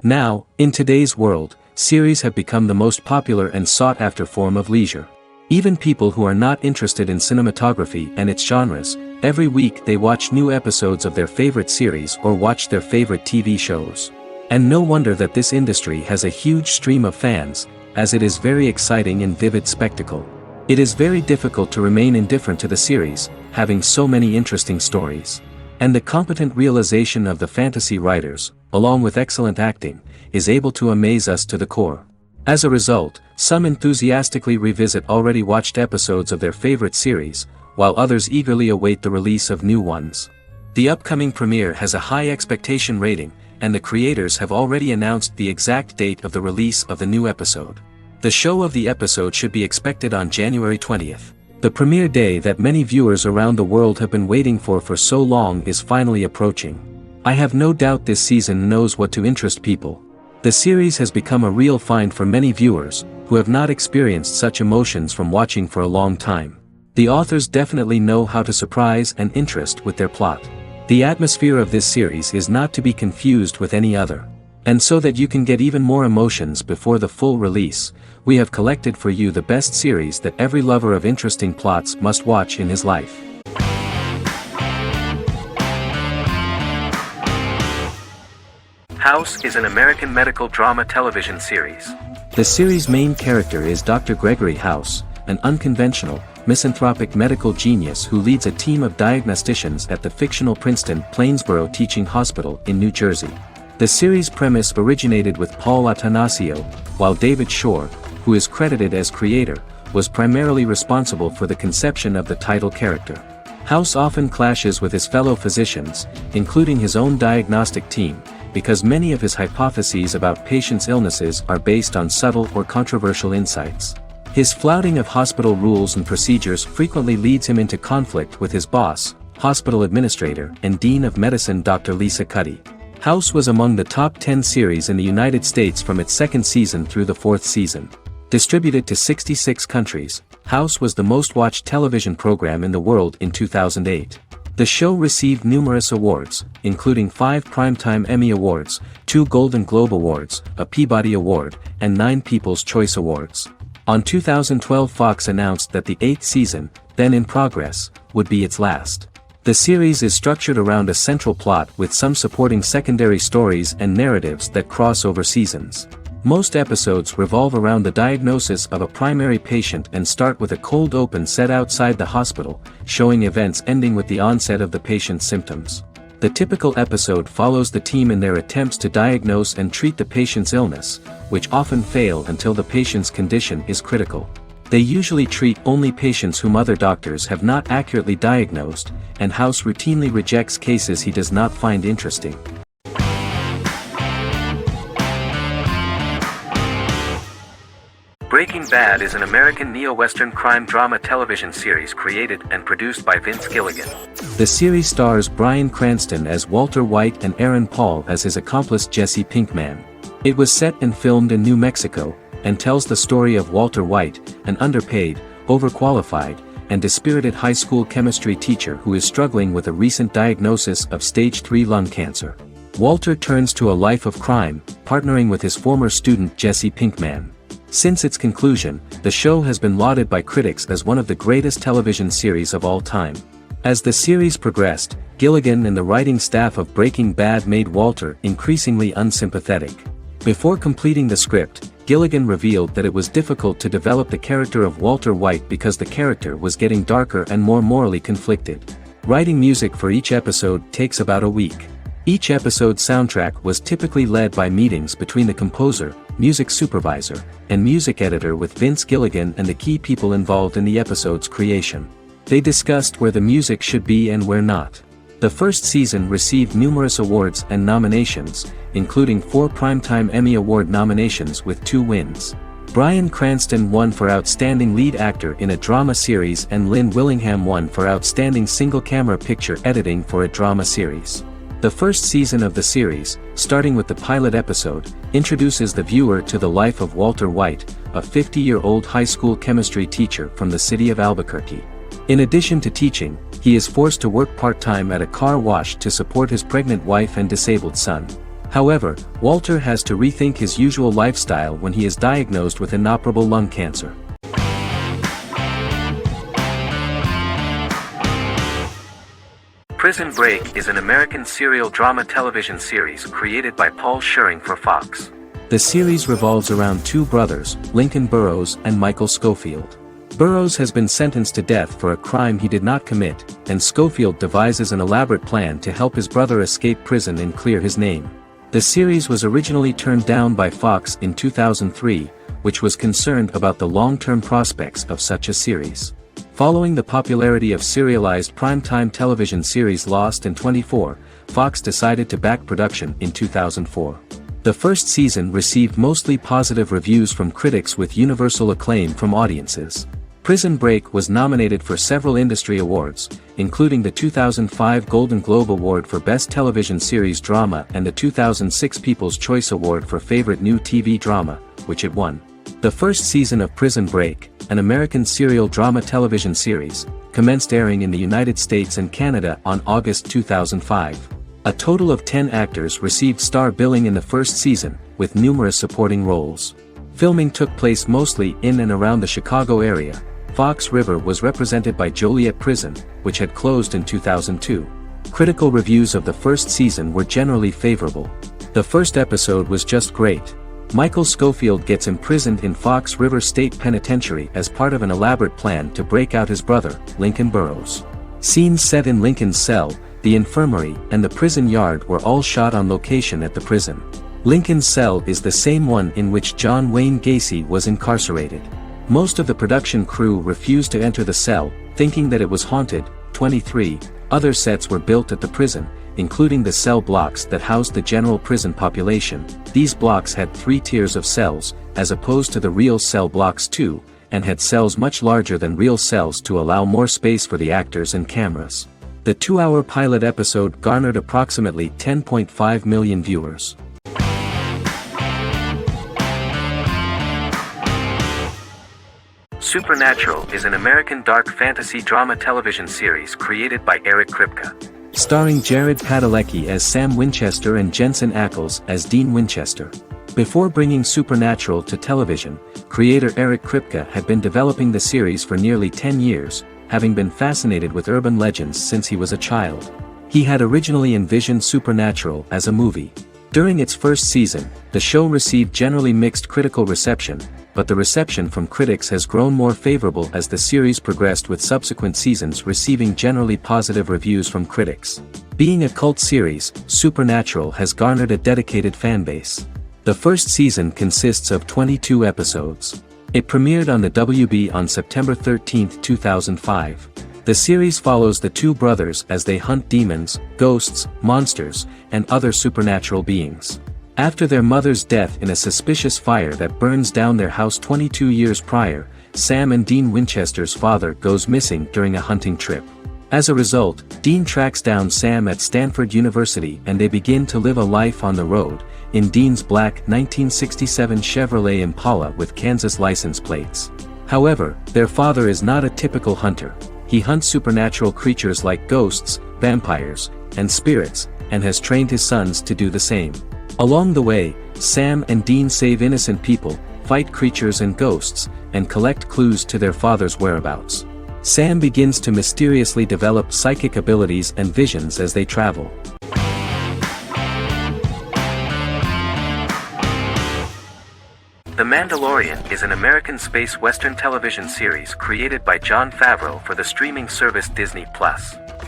Now, in today's world, series have become the most popular and sought-after form of leisure. Even people who are not interested in cinematography and its genres, every week they watch new episodes of their favorite series or watch their favorite TV shows. And no wonder that this industry has a huge stream of fans, as it is very exciting and vivid spectacle. It is very difficult to remain indifferent to the series, having so many interesting stories. And the competent realization of the fantasy writers, along with excellent acting, is able to amaze us to the core. As a result, some enthusiastically revisit already watched episodes of their favorite series, while others eagerly await the release of new ones. The upcoming premiere has a high expectation rating, and the creators have already announced the exact date of the release of the new episode. The show of the episode should be expected on January 20th. The premiere day that many viewers around the world have been waiting for so long is finally approaching. I have no doubt this season knows what to interest people. The series has become a real find for many viewers, who have not experienced such emotions from watching for a long time. The authors definitely know how to surprise and interest with their plot. The atmosphere of this series is not to be confused with any other. And so that you can get even more emotions before the full release, we have collected for you the best series that every lover of interesting plots must watch in his life. House is an American medical drama television series. The series' main character is Dr. Gregory House, an unconventional, misanthropic medical genius who leads a team of diagnosticians at the fictional Princeton Plainsboro Teaching Hospital in New Jersey. The series' premise originated with Paul Attanasio, while David Shore, who is credited as creator, was primarily responsible for the conception of the title character. House often clashes with his fellow physicians, including his own diagnostic team, because many of his hypotheses about patients' illnesses are based on subtle or controversial insights. His flouting of hospital rules and procedures frequently leads him into conflict with his boss, hospital administrator and dean of medicine Dr. Lisa Cuddy. House was among the top 10 series in the United States from its second season through the fourth season. Distributed to 66 countries, House was the most watched television program in the world in 2008. The show received numerous awards, including 5 Primetime Emmy Awards, 2 Golden Globe Awards, a Peabody Award, and 9 People's Choice Awards. On 2012, Fox announced that the 8th season, then in progress, would be its last. The series is structured around a central plot with some supporting secondary stories and narratives that cross over seasons. Most episodes revolve around the diagnosis of a primary patient and start with a cold open set outside the hospital, showing events ending with the onset of the patient's symptoms. The typical episode follows the team in their attempts to diagnose and treat the patient's illness, which often fail until the patient's condition is critical. They usually treat only patients whom other doctors have not accurately diagnosed, and House routinely rejects cases he does not find interesting. Breaking Bad is an American neo-Western crime drama television series created and produced by Vince Gilligan. The series stars Bryan Cranston as Walter White and Aaron Paul as his accomplice Jesse Pinkman. It was set and filmed in New Mexico, and tells the story of Walter White, an underpaid, overqualified, and dispirited high school chemistry teacher who is struggling with a recent diagnosis of stage 3 lung cancer. Walter turns to a life of crime, partnering with his former student Jesse Pinkman. Since its conclusion, the show has been lauded by critics as one of the greatest television series of all time. As the series progressed, Gilligan and the writing staff of Breaking Bad made Walter increasingly unsympathetic. Before completing the script, Gilligan revealed that it was difficult to develop the character of Walter White because the character was getting darker and more morally conflicted. Writing music for each episode takes about a week. Each episode's soundtrack was typically led by meetings between the composer, music supervisor, and music editor with Vince Gilligan and the key people involved in the episode's creation. They discussed where the music should be and where not. The first season received numerous awards and nominations, including 4 Primetime Emmy Award nominations with 2 wins. Bryan Cranston won for Outstanding Lead Actor in a Drama Series and Lynn Willingham won for Outstanding Single-Camera Picture Editing for a Drama Series. The first season of the series, starting with the pilot episode, introduces the viewer to the life of Walter White, a 50-year-old high school chemistry teacher from the city of Albuquerque. In addition to teaching, he is forced to work part-time at a car wash to support his pregnant wife and disabled son. However, Walter has to rethink his usual lifestyle when he is diagnosed with inoperable lung cancer. Prison Break is an American serial drama television series created by Paul Schering for Fox. The series revolves around two brothers, Lincoln Burrows and Michael Schofield. Burrows has been sentenced to death for a crime he did not commit, and Schofield devises an elaborate plan to help his brother escape prison and clear his name. The series was originally turned down by Fox in 2003, which was concerned about the long-term prospects of such a series. Following the popularity of serialized primetime television series Lost and 24, Fox decided to back production in 2004. The first season received mostly positive reviews from critics with universal acclaim from audiences. Prison Break was nominated for several industry awards, including the 2005 Golden Globe Award for Best Television Series Drama and the 2006 People's Choice Award for Favorite New TV Drama, which it won. The first season of Prison Break, an American serial drama television series, commenced airing in the United States and Canada on August 2005. A total of 10 actors received star billing in the first season, with numerous supporting roles. Filming took place mostly in and around the Chicago area. Fox River was represented by Joliet Prison, which had closed in 2002. Critical reviews of the first season were generally favorable. The first episode was just great. Michael Schofield gets imprisoned in Fox River State Penitentiary as part of an elaborate plan to break out his brother, Lincoln Burrows. Scenes set in Lincoln's cell, the infirmary, and the prison yard were all shot on location at the prison. Lincoln's cell is the same one in which John Wayne Gacy was incarcerated. Most of the production crew refused to enter the cell, thinking that it was haunted. 23 other sets were built at the prison, including the cell blocks that housed the general prison population. These blocks had 3 tiers of cells, as opposed to the real cell blocks 2, and had cells much larger than real cells to allow more space for the actors and cameras. The 2-hour pilot episode garnered approximately 10.5 million viewers. Supernatural is an American dark fantasy drama television series created by Eric Kripke. Starring Jared Padalecki as Sam Winchester and Jensen Ackles as Dean Winchester. Before bringing Supernatural to television, creator Eric Kripke had been developing the series for nearly 10 years, having been fascinated with urban legends since he was a child. He had originally envisioned Supernatural as a movie. During its first season, the show received generally mixed critical reception, but the reception from critics has grown more favorable as the series progressed, with subsequent seasons receiving generally positive reviews from critics. Being a cult series, Supernatural has garnered a dedicated fanbase. The first season consists of 22 episodes. It premiered on the WB on September 13, 2005. The series follows the two brothers as they hunt demons, ghosts, monsters, and other supernatural beings. After their mother's death in a suspicious fire that burns down their house 22 years prior, Sam and Dean Winchester's father goes missing during a hunting trip. As a result, Dean tracks down Sam at Stanford University and they begin to live a life on the road, in Dean's black 1967 Chevrolet Impala with Kansas license plates. However, their father is not a typical hunter. He hunts supernatural creatures like ghosts, vampires, and spirits, and has trained his sons to do the same. Along the way, Sam and Dean save innocent people, fight creatures and ghosts, and collect clues to their father's whereabouts. Sam begins to mysteriously develop psychic abilities and visions as they travel. The Mandalorian is an American space western television series created by Jon Favreau for the streaming service Disney+.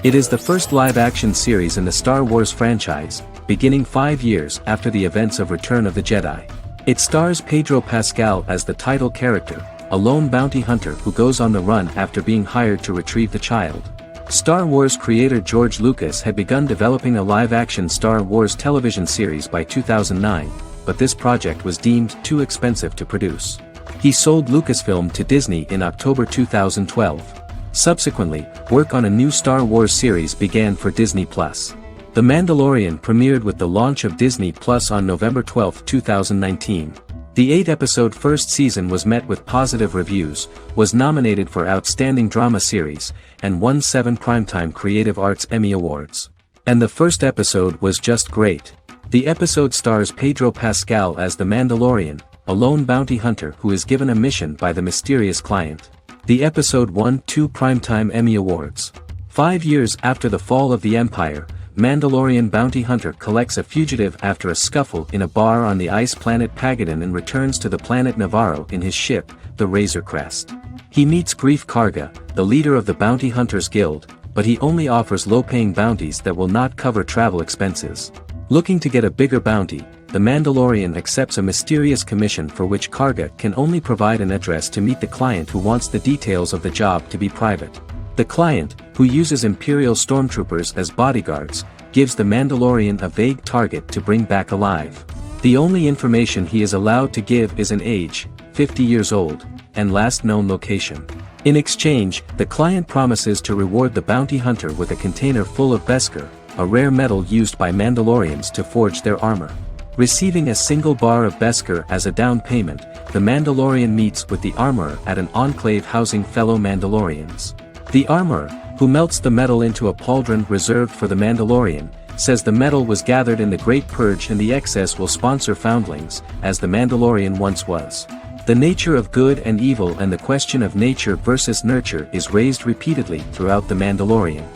It is the first live-action series in the Star Wars franchise, beginning 5 years after the events of Return of the Jedi. It stars Pedro Pascal as the title character, a lone bounty hunter who goes on the run after being hired to retrieve the child. Star Wars creator George Lucas had begun developing a live-action Star Wars television series by 2009, but this project was deemed too expensive to produce. He sold Lucasfilm to Disney in October 2012. Subsequently, work on a new Star Wars series began for Disney+. The Mandalorian premiered with the launch of Disney Plus on November 12, 2019. The 8-episode first season was met with positive reviews, was nominated for Outstanding Drama Series, and won 7 Primetime Creative Arts Emmy Awards. And the first episode was just great. The episode stars Pedro Pascal as the Mandalorian, a lone bounty hunter who is given a mission by the mysterious client. The episode won 2 Primetime Emmy Awards. 5 years after the fall of the Empire, Mandalorian bounty hunter collects a fugitive after a scuffle in a bar on the ice planet Pagadan and returns to the planet Navarro in his ship, the Razor Crest. He meets Grief Karga, the leader of the Bounty Hunters Guild, but he only offers low-paying bounties that will not cover travel expenses. Looking to get a bigger bounty, the Mandalorian accepts a mysterious commission for which Karga can only provide an address to meet the client who wants the details of the job to be private. The client, who uses Imperial stormtroopers as bodyguards, gives the Mandalorian a vague target to bring back alive. The only information he is allowed to give is an age, 50 years old, and last known location. In exchange, the client promises to reward the bounty hunter with a container full of Beskar, a rare metal used by Mandalorians to forge their armor. Receiving a single bar of Beskar as a down payment, the Mandalorian meets with the armorer at an enclave housing fellow Mandalorians. The armorer, who melts the metal into a pauldron reserved for the Mandalorian, says the metal was gathered in the Great Purge and the excess will sponsor foundlings, as the Mandalorian once was. The nature of good and evil and the question of nature versus nurture is raised repeatedly throughout The Mandalorian.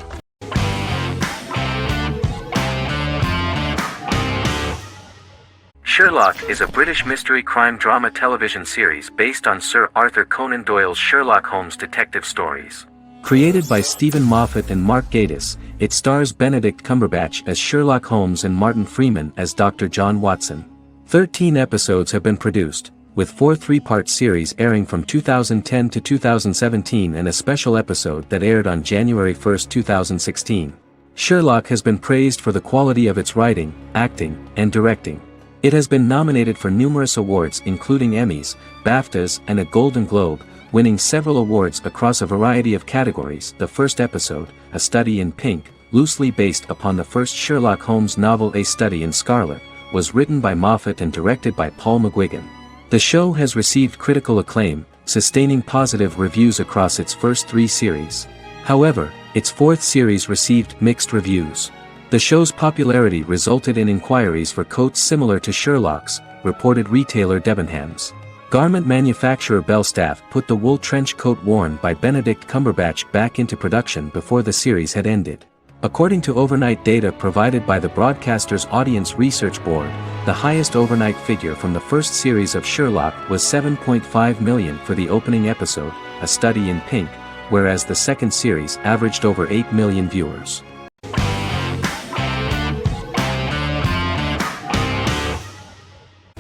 Sherlock is a British mystery crime drama television series based on Sir Arthur Conan Doyle's Sherlock Holmes detective stories. Created by Stephen Moffat and Mark Gatiss, it stars Benedict Cumberbatch as Sherlock Holmes and Martin Freeman as Dr. John Watson. 13 episodes have been produced, with 4 three-part series airing from 2010 to 2017 and a special episode that aired on January 1, 2016. Sherlock has been praised for the quality of its writing, acting, and directing. It has been nominated for numerous awards including Emmys, BAFTAs, and a Golden Globe, winning several awards across a variety of categories. The first episode, A Study in Pink, loosely based upon the first Sherlock Holmes novel A Study in Scarlet, was written by Moffat and directed by Paul McGuigan. The show has received critical acclaim, sustaining positive reviews across its first 3 series. However, its 4th series received mixed reviews. The show's popularity resulted in inquiries for coats similar to Sherlock's, reported retailer Debenhams. Garment manufacturer Belstaff put the wool trench coat worn by Benedict Cumberbatch back into production before the series had ended. According to overnight data provided by the broadcaster's Audience Research Board, the highest overnight figure from the first series of Sherlock was 7.5 million for the opening episode, A Study in Pink, whereas the second series averaged over 8 million viewers.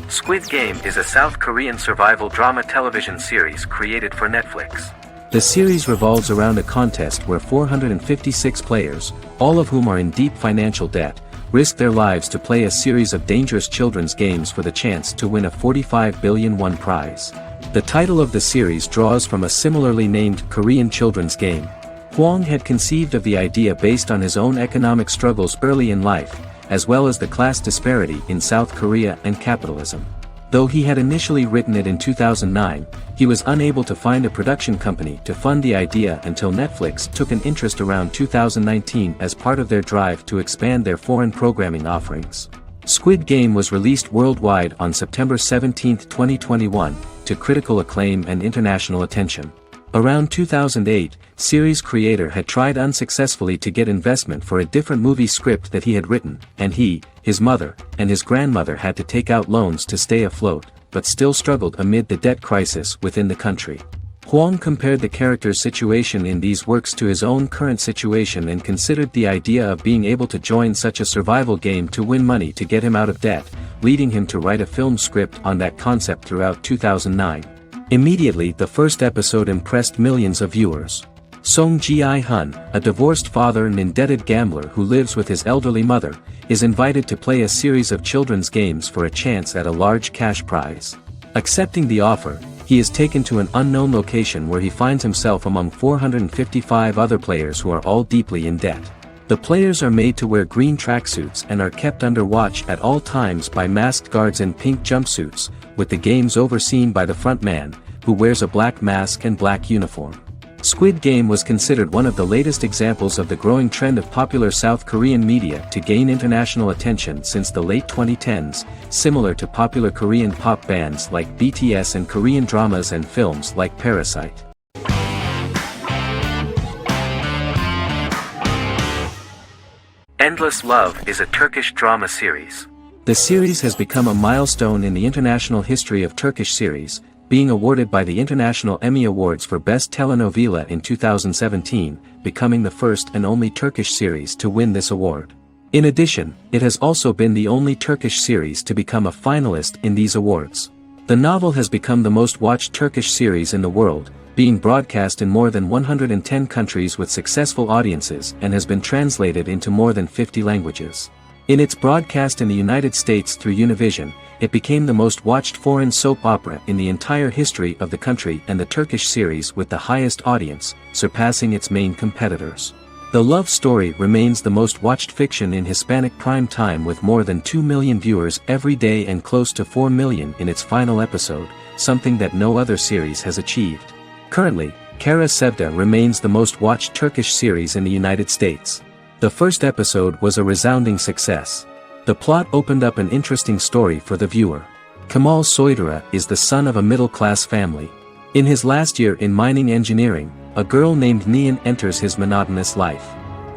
Squid Game is a South Korean survival drama television series created for Netflix. The series revolves around a contest where 456 players, all of whom are in deep financial debt, risk their lives to play a series of dangerous children's games for the chance to win a 45 billion won prize. The title of the series draws from a similarly named Korean children's game. Hwang had conceived of the idea based on his own economic struggles early in life, as well as the class disparity in South Korea and capitalism. Though he had initially written it in 2009, he was unable to find a production company to fund the idea until Netflix took an interest around 2019 as part of their drive to expand their foreign programming offerings. Squid Game was released worldwide on September 17, 2021, to critical acclaim and international attention. Around 2008, series creator had tried unsuccessfully to get investment for a different movie script that he had written, and he, his mother, and his grandmother had to take out loans to stay afloat, but still struggled amid the debt crisis within the country. Hwang compared the character's situation in these works to his own current situation and considered the idea of being able to join such a survival game to win money to get him out of debt, leading him to write a film script on that concept throughout 2009. Immediately the first episode impressed millions of viewers. Song Ji-hun, a divorced father and indebted gambler who lives with his elderly mother, is invited to play a series of children's games for a chance at a large cash prize. Accepting the offer, he is taken to an unknown location where he finds himself among 455 other players who are all deeply in debt. The players are made to wear green tracksuits and are kept under watch at all times by masked guards in pink jumpsuits, with the games overseen by the front man, who wears a black mask and black uniform. Squid Game was considered one of the latest examples of the growing trend of popular South Korean media to gain international attention since the late 2010s, similar to popular Korean pop bands like BTS and Korean dramas and films like Parasite. Endless Love is a Turkish drama series. The series has become a milestone in the international history of Turkish series, being awarded by the International Emmy Awards for Best Telenovela in 2017, becoming the first and only Turkish series to win this award. In addition, it has also been the only Turkish series to become a finalist in these awards. The novel has become the most watched Turkish series in the world, being broadcast in more than 110 countries with successful audiences and has been translated into more than 50 languages. In its broadcast in the United States through Univision, it became the most watched foreign soap opera in the entire history of the country and the Turkish series with the highest audience, surpassing its main competitors. The love story remains the most watched fiction in Hispanic prime time with more than 2 million viewers every day and close to 4 million in its final episode, something that no other series has achieved. Currently, Kara Sevda remains the most watched Turkish series in the United States. The first episode was a resounding success. The plot opened up an interesting story for the viewer. Kemal Soydura is the son of a middle-class family. In his last year in mining engineering, a girl named Nihan enters his monotonous life.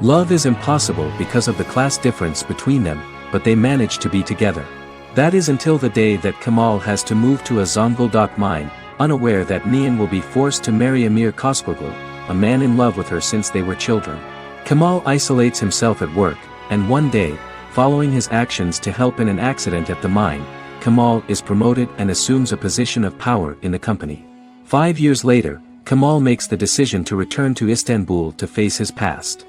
Love is impossible because of the class difference between them, but they manage to be together. That is until the day that Kemal has to move to a Zonguldak mine, unaware that Nihan will be forced to marry Amir Koskoglu, a man in love with her since they were children. Kemal isolates himself at work, and one day, following his actions to help in an accident at the mine, Kemal is promoted and assumes a position of power in the company. 5 years later, Kemal makes the decision to return to Istanbul to face his past.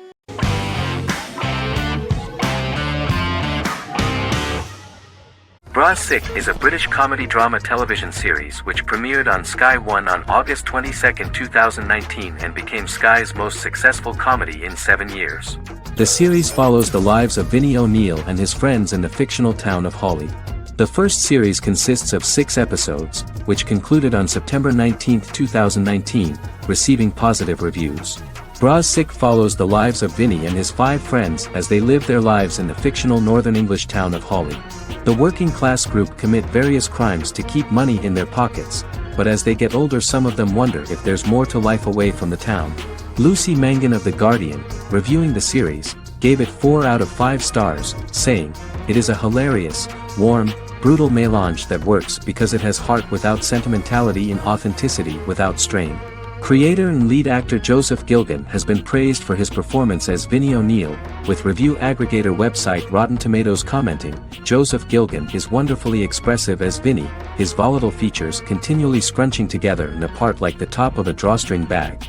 Brasik is a British comedy drama television series which premiered on Sky One on August 22, 2019 and became Sky's most successful comedy in 7 years. The series follows the lives of Vinnie O'Neill and his friends in the fictional town of Hawley. The first series consists of 6 episodes, which concluded on September 19, 2019, receiving positive reviews. Brasik follows the lives of Vinnie and his 5 friends as they live their lives in the fictional Northern English town of Hawley. The working class group commit various crimes to keep money in their pockets, but as they get older some of them wonder if there's more to life away from the town. Lucy Mangan of The Guardian, reviewing the series, gave it 4 out of 5 stars, saying, "It is a hilarious, warm, brutal melange that works because it has heart without sentimentality and authenticity without strain." Creator and lead actor Joseph Gilgun has been praised for his performance as Vinnie O'Neill, with review aggregator website Rotten Tomatoes commenting, "Joseph Gilgun is wonderfully expressive as Vinnie, his volatile features continually scrunching together and apart like the top of a drawstring bag."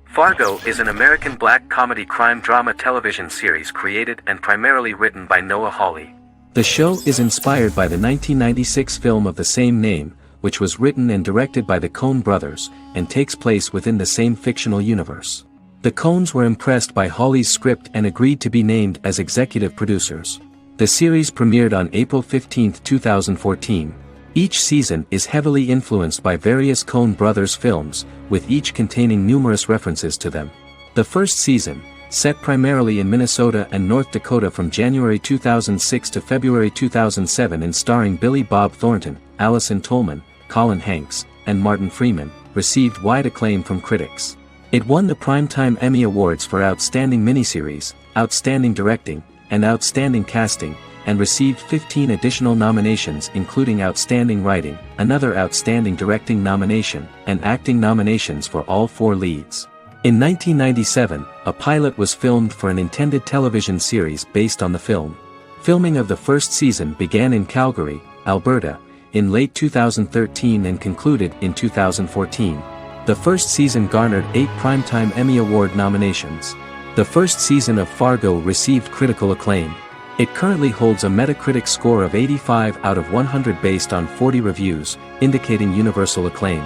Fargo is an American black comedy crime drama television series created and primarily written by Noah Hawley. The show is inspired by the 1996 film of the same name, which was written and directed by the Coen brothers, and takes place within the same fictional universe. The Coens were impressed by Hawley's script and agreed to be named as executive producers. The series premiered on April 15, 2014. Each season is heavily influenced by various Coen brothers films, with each containing numerous references to them. The first season, set primarily in Minnesota and North Dakota from January 2006 to February 2007 and starring Billy Bob Thornton, Allison Tolman, Colin Hanks, and Martin Freeman, received wide acclaim from critics. It won the Primetime Emmy Awards for Outstanding Miniseries, Outstanding Directing, and Outstanding Casting, and received 15 additional nominations including Outstanding Writing, another Outstanding Directing nomination, and acting nominations for all 4 leads. In 1997, a pilot was filmed for an intended television series based on the film. Filming of the first season began in Calgary, Alberta, in late 2013 and concluded in 2014. The first season garnered 8 Primetime Emmy Award nominations. The first season of Fargo received critical acclaim. It currently holds a Metacritic score of 85 out of 100 based on 40 reviews, indicating universal acclaim.